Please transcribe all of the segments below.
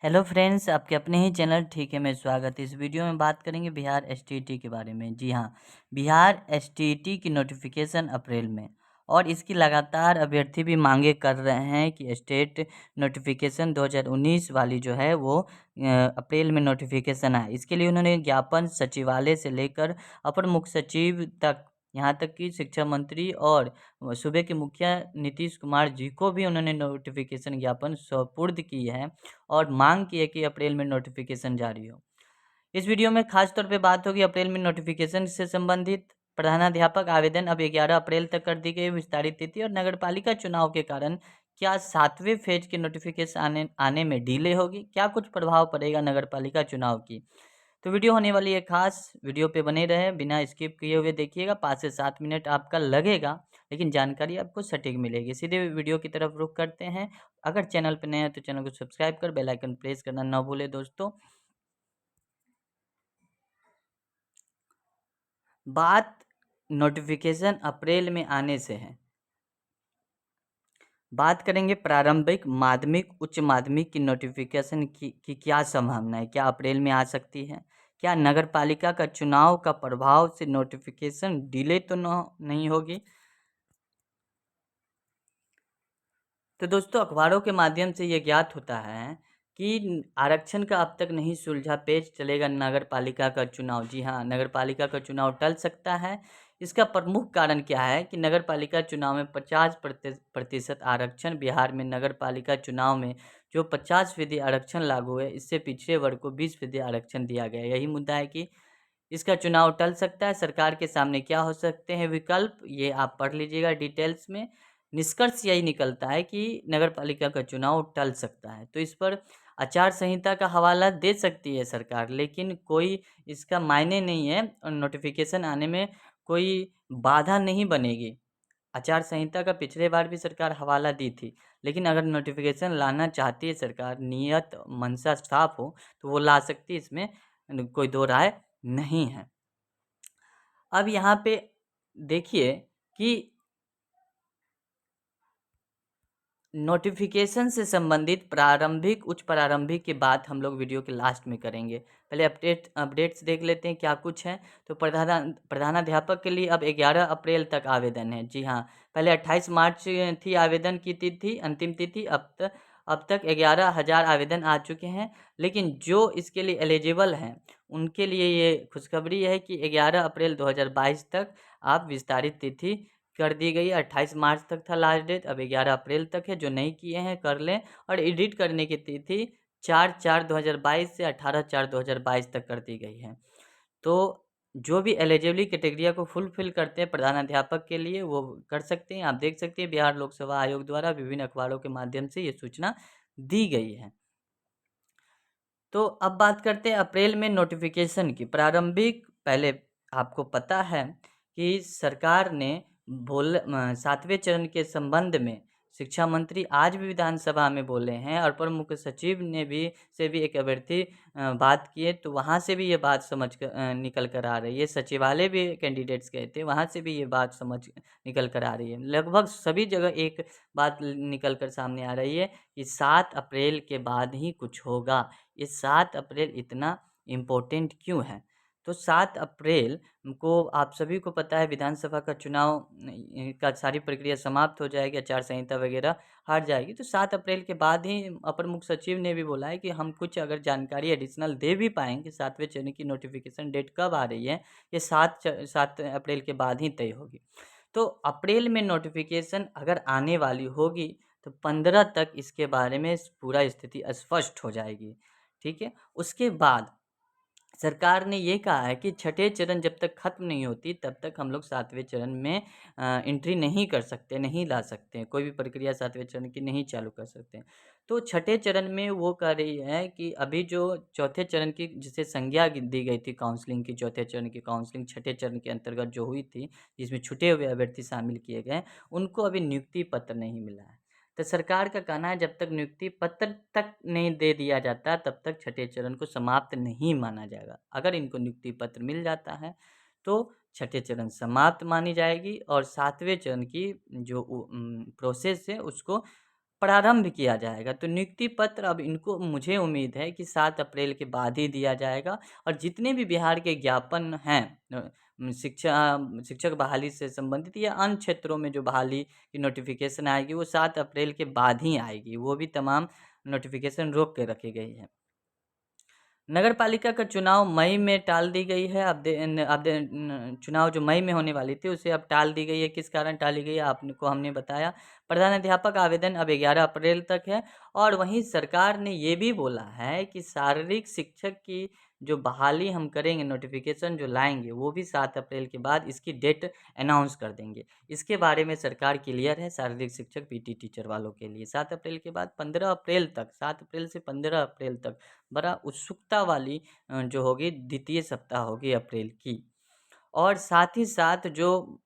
Hello friends, आपके अपने ही channel ठीक है में स्वागत है। इस वीडियो में बात करेंगे बिहार एसटीईटी के बारे में। जी हाँ, बिहार एसटीईटी की नोटिफिकेशन अप्रैल में और इसकी लगातार अभ्यर्थी भी मांगे कर रहे हैं कि स्टेट नोटिफिकेशन 2019 वाली जो है वो अप्रैल में नोटिफिकेशन आए। इसके लिए उन्होंने ज्ञापन सचिवालय से लेकर अपर मुख्य सचिव तक, यहाँ तक कि शिक्षा मंत्री और सूबे के मुखिया नीतीश कुमार जी को भी उन्होंने नोटिफिकेशन ज्ञापन सुपुर्द की है और मांग की है कि अप्रैल में नोटिफिकेशन जारी हो। इस वीडियो में खास तौर पे बात होगी अप्रैल में नोटिफिकेशन से संबंधित। प्रधानाध्यापक आवेदन अब 11 अप्रैल तक कर दी गई विस्तारित तिथि और नगरपालिका चुनाव के कारण क्या 7वें फेज के नोटिफिकेशन आने में डिले होगी, क्या कुछ प्रभाव पड़ेगा नगरपालिका चुनाव की। तो वीडियो होने वाली है खास, वीडियो पे बने रहे, बिना स्किप किए हुए देखिएगा। 5 से 7 मिनट आपका लगेगा, लेकिन जानकारी आपको सटीक मिलेगी। सीधे वीडियो की तरफ रुख करते हैं। अगर चैनल पर नए हैं तो चैनल को सब्सक्राइब कर बेल आइकन प्रेस करना ना भूले दोस्तों। बात नोटिफिकेशन अप्रैल में आने से है। बात करेंगे प्रारंभिक माध्यमिक उच्च माध्यमिक की नोटिफिकेशन की क्या संभावना है, क्या अप्रैल में आ सकती है, क्या नगर पालिका का चुनाव का प्रभाव से नोटिफिकेशन डिले तो नहीं होगी। तो दोस्तों, अखबारों के माध्यम से ये ज्ञात होता है कि आरक्षण का अब तक नहीं सुलझा पेच, चलेगा नगर पालिका का चुनाव। जी हाँ, नगर पालिका का चुनाव टल सकता है। इसका प्रमुख कारण क्या है कि नगर पालिका चुनाव में 50% आरक्षण, बिहार में नगर पालिका चुनाव में जो 50% आरक्षण लागू है, इससे पिछड़े वर्ग को 20% आरक्षण दिया गया। यही मुद्दा है कि इसका चुनाव टल सकता है। सरकार के सामने क्या हो सकते हैं विकल्प, ये आप पढ़ लीजिएगा डिटेल्स में। निष्कर्ष यही निकलता है कि नगर पालिका का चुनाव टल सकता है। तो इस पर आचार संहिता का हवाला दे सकती है सरकार, लेकिन कोई इसका मायने नहीं है और नोटिफिकेशन आने में कोई बाधा नहीं बनेगी। आचार संहिता का पिछले बार भी सरकार हवाला दी थी, लेकिन अगर नोटिफिकेशन लाना चाहती है सरकार, नियत मंशा साफ हो, तो वो ला सकती है, इसमें कोई दो राय नहीं है। अब यहाँ पे देखिए कि नोटिफिकेशन से संबंधित प्रारंभिक उच्च प्रारंभिक की बात हम लोग वीडियो के लास्ट में करेंगे। पहले अपडेट्स देख लेते हैं क्या कुछ है। तो प्रधानाध्यापक के लिए अब 11 अप्रैल तक आवेदन है। जी हाँ, पहले 28 मार्च थी आवेदन की तिथि, अंतिम तिथि। अब तक 11,000 आवेदन आ चुके हैं, लेकिन जो इसके लिए एलिजिबल हैं उनके लिए ये खुशखबरी है कि 11 अप्रैल 2022 तक आप विस्तारित तिथि कर दी गई है। 28 मार्च तक था लास्ट डेट, अब 11 अप्रैल तक है। जो नहीं किए हैं कर लें। और एडिट करने की तिथि 4/4/2022 से 18/4/2022 तक कर दी गई है। तो जो भी एलिजिबिलिटी क्राइटेरिया को फुलफिल करते हैं प्रधानाध्यापक के लिए, वो कर सकते हैं। आप देख सकते हैं बिहार लोक सेवा आयोग द्वारा विभिन्न अखबारों के माध्यम से ये सूचना दी गई है। तो अब बात करते हैं अप्रैल में नोटिफिकेशन की। प्रारंभिक, पहले आपको पता है कि सरकार ने 7वें चरण के संबंध में शिक्षा मंत्री आज भी विधानसभा में बोले हैं और प्रमुख सचिव ने भी एक अभ्यर्थी बात किए, तो वहाँ से भी ये बात निकल कर आ रही है। सचिवालय भी कैंडिडेट्स गए थे, वहाँ से भी ये बात निकल कर आ रही है। लगभग सभी जगह एक बात निकल कर सामने आ रही है कि 7 अप्रैल के बाद ही कुछ होगा। ये 7 अप्रैल इतना इम्पोर्टेंट क्यों है? तो 7 अप्रैल को आप सभी को पता है विधानसभा का चुनाव का सारी प्रक्रिया समाप्त हो जाएगी, आचार संहिता वगैरह हट जाएगी। तो 7 अप्रैल के बाद ही अपर मुख्य सचिव ने भी बोला है कि हम कुछ अगर जानकारी एडिशनल दे भी पाएंगे, 7वें चरण की नोटिफिकेशन डेट कब आ रही है, ये 7 अप्रैल के बाद ही तय होगी। तो अप्रैल में नोटिफिकेशन अगर आने वाली होगी तो 15 तक इसके बारे में पूरा स्थिति स्पष्ट हो जाएगी। ठीक है। उसके बाद सरकार ने ये कहा है कि छठे चरण जब तक खत्म नहीं होती तब तक हम लोग 7वें चरण में एंट्री नहीं कर सकते, नहीं ला सकते हैं, कोई भी प्रक्रिया 7वें चरण की नहीं चालू कर सकते हैं। तो छठे चरण में वो कह रही है कि अभी जो चौथे चरण की जिसे संज्ञा दी गई थी काउंसलिंग की, चौथे चरण की काउंसलिंग छठे चरण के अंतर्गत जो हुई थी, जिसमें छुटे हुए अभ्यर्थी शामिल किए गए, उनको अभी नियुक्ति पत्र नहीं मिला है। तो सरकार का कहना है जब तक नियुक्ति पत्र तक नहीं दे दिया जाता तब तक छठे चरण को समाप्त नहीं माना जाएगा। अगर इनको नियुक्ति पत्र मिल जाता है तो छठे चरण समाप्त मानी जाएगी और 7वें चरण की जो प्रोसेस है उसको प्रारंभ किया जाएगा। तो नियुक्ति पत्र अब इनको मुझे उम्मीद है कि 7 अप्रैल के बाद ही दिया जाएगा और जितने भी बिहार के ज्ञापन हैं शिक्षक बहाली से संबंधित या अन्य क्षेत्रों में जो बहाली की नोटिफ़िकेशन आएगी वो 7 अप्रैल के बाद ही आएगी। वो भी तमाम नोटिफ़िकेशन रोक के रखी गई है। नगर पालिका का चुनाव मई में टाल दी गई है। चुनाव जो मई में होने वाली थी उसे अब टाल दी गई है। किस कारण टाली गई है आपको हमने बताया। प्रधानाध्यापक आवेदन अब 11 अप्रैल तक है और वहीं सरकार ने ये भी बोला है कि शारीरिक शिक्षक की जो बहाली हम करेंगे, नोटिफिकेशन जो लाएंगे वो भी 7 अप्रैल के बाद इसकी डेट अनाउंस कर देंगे। इसके बारे में सरकार क्लियर है शारीरिक शिक्षक पीटी टीचर वालों के लिए। 7 अप्रैल के बाद 15 अप्रैल तक, 7 अप्रैल से 15 अप्रैल तक बड़ा उत्सुकता वाली जो होगी द्वितीय सप्ताह होगी अप्रैल की। और साथ ही साथ जो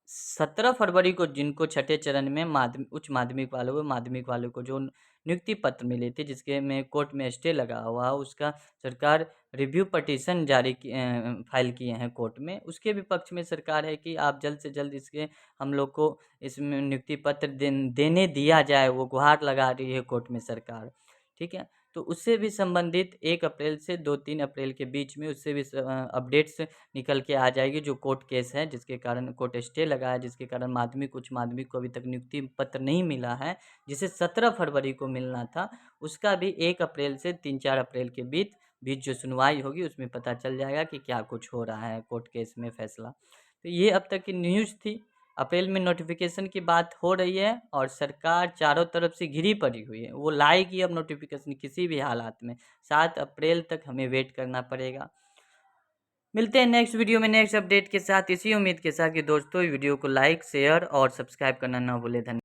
17 फरवरी को जिनको छठे चरण में उच्च माध्यमिक वालों को जो नियुक्ति पत्र मिले थे जिसके में कोर्ट में स्टे लगा हुआ उसका सरकार रिव्यू पटिशन फाइल किए हैं कोर्ट में। उसके विपक्ष में सरकार है कि आप जल्द से जल्द इसके हम लोग को इसमें नियुक्ति पत्र देने दिया जाए, वो गुहार लगा रही है कोर्ट में सरकार। ठीक है, तो उससे भी संबंधित 1 अप्रैल से 2-3 अप्रैल के बीच में उससे भी अपडेट्स निकल के आ जाएगी। जो कोर्ट केस है जिसके कारण कोर्ट स्टे लगा है, जिसके कारण माध्यमिक उच्च माध्यमिक को अभी तक नियुक्ति पत्र नहीं मिला है, जिसे 17 फरवरी को मिलना था, उसका भी 1 अप्रैल से 3-4 अप्रैल के बीच जो सुनवाई होगी उसमें पता चल जाएगा कि क्या कुछ हो रहा है कोर्ट केस में फैसला। तो ये अब तक की न्यूज़ थी। अप्रैल में नोटिफिकेशन की बात हो रही है और सरकार चारों तरफ से घिरी पड़ी हुई है। वो लाएगी अब नोटिफिकेशन किसी भी हालात में। 7 अप्रैल तक हमें वेट करना पड़ेगा। मिलते हैं नेक्स्ट वीडियो में नेक्स्ट अपडेट के साथ, इसी उम्मीद के साथ कि दोस्तों वीडियो को लाइक शेयर और सब्सक्राइब करना ना भूलें। धन्यवाद।